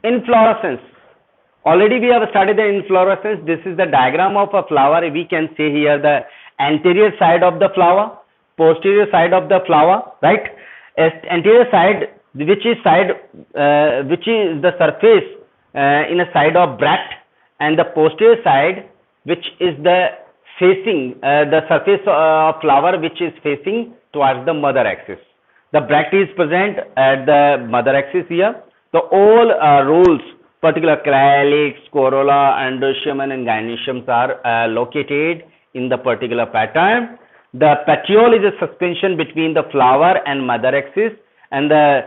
Inflorescence. Already we have studied the inflorescence. This is the diagram of a flower. We can see here the anterior side of the flower, posterior side of the flower, right? Anterior side, which is the surface in a side of bract, and the posterior side, which is the surface of flower, which is facing towards the mother axis. The bract is present at the mother axis here. The all roles, particular calyx, corolla, androecium and gynoecium are located in the particular pattern. The petiole is a suspension between the flower and mother axis, and the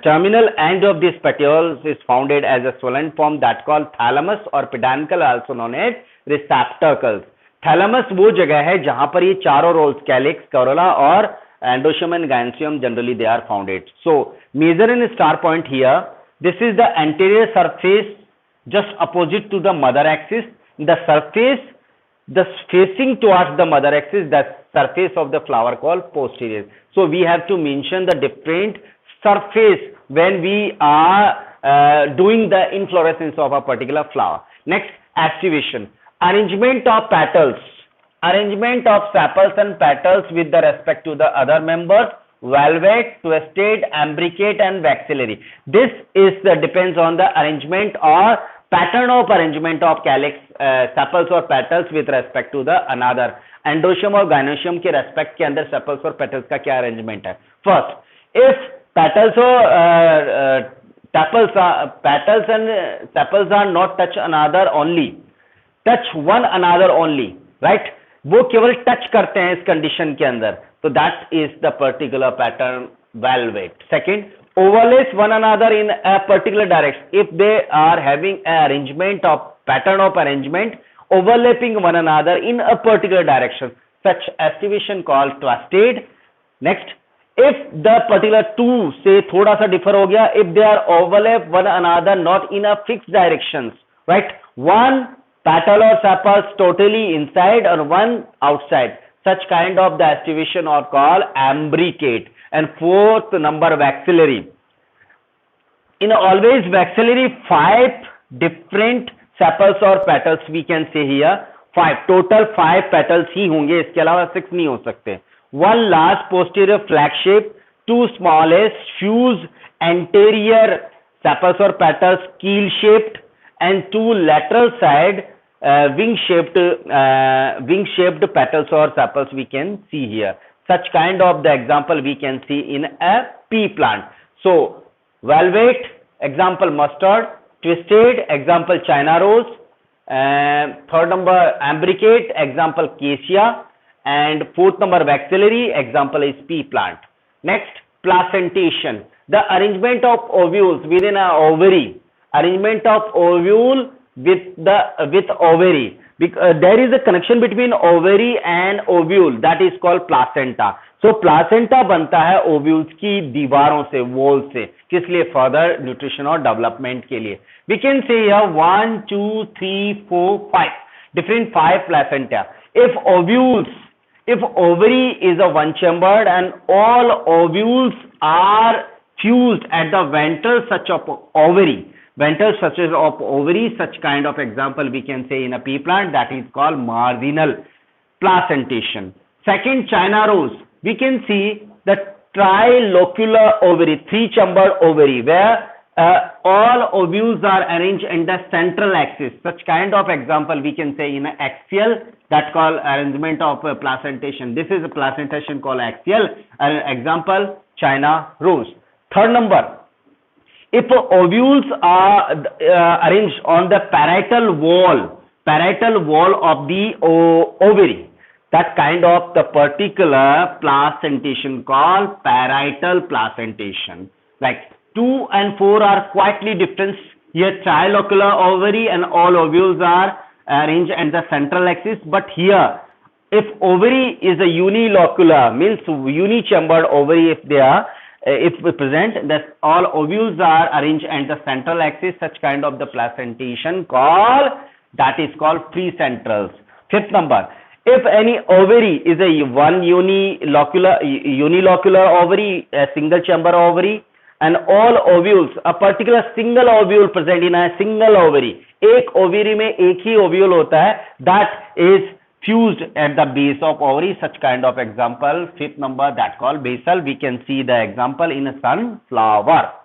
terminal end of this petiole is founded as a swollen form that called thalamus or peduncle, also known as receptacles. Thalamus वो जगह है जहां पर ये चारों whorls calyx, corolla और androecium and gynoecium generally they are founded. So major in star point here, this is the anterior surface just opposite to the mother axis. The surface, the facing towards the mother axis, the surface of the flower called posterior. So we have to mention the different surface when we are doing the inflorescence of a particular flower. Next, activation. Arrangement of petals, arrangement of sepals and petals with the respect to the other members, valvate, twisted, imbricate and vexillary. This is depends on the arrangement or pattern of arrangement of calyx, sepals or petals with respect to the another. Androecium और gynoecium के respect के अंदर sepals और petals का क्या arrangement है? First, if petals or petals and sepals are not touch another only, touch one another only, right? वो केवल टच करते हैं इस कंडीशन के अंदर, तो that is the particular pattern valvate. Second, overlaps one another in a particular direction. If they are having an arrangement of pattern of arrangement overlapping one another in a particular direction, such estivation called twisted. Next, if the particular two से थोड़ा सा differ हो गया, if they are overlap one another not in a fixed directions, right? One petal or sepals totally inside or one outside, such kind of the estivation are called imbricate. And fourth number, vexillary. In always vexillary, 5 different sepals or petals we can say here. 5 total 5 petals ही होंगे, इसके अलावा 6 नहीं हो सकते. One large posterior flag shape, 2 smallest fused anterior sepals or petals keel shaped, and 2 lateral side wing shaped petals or sepals we can see here. Such kind of the example we can see in a pea plant. So valvate, example mustard. Twisted, example China rose. Third number, imbricate, example cassia. And fourth number, vexillary, example is pea plant. Next, placentation. The arrangement of ovules within a ovary. Arrangement of ovule with ovary. There is a connection between ovary and ovule, that is called placenta. So placenta बनता है ovules की दीवारों से, wall से, किस लिए? further nutrition और development के लिए. We can say here 1 2 3 4 5 different 5 placenta. If ovary is a one chambered and all ovules are fused at the ventral such of ovary, ventral structures of ovary, such kind of example we can say in a pea plant, that is called marginal placentation. Second, China rose. We can see the trilocular ovary, 3-chambered ovary, where all ovules are arranged in the central axis. Such kind of example we can say in an axial, that called arrangement of placentation. This is a placentation called axial. Example, China rose. Third number, if ovules are arranged on the parietal wall of the ovary, that kind of the particular placentation called parietal placentation. Like 2 and 4 are quietly different. Here trilocular ovary and all ovules are arranged at the central axis, but here if ovary is a unilocular, means uni-chambered ovary, if they are if present, that all ovules are arranged at the central axis, such kind of the placentation that is called precentrals. Fifth number, if any ovary is a one unilocular ovary, a single chamber ovary, and all ovules, a particular single ovule present in a single ovary, एक ovary में एक ही ovule होता है, that is fused at the base of ovary. Such kind of example, fifth number, that called basal. We can see the example in a sunflower.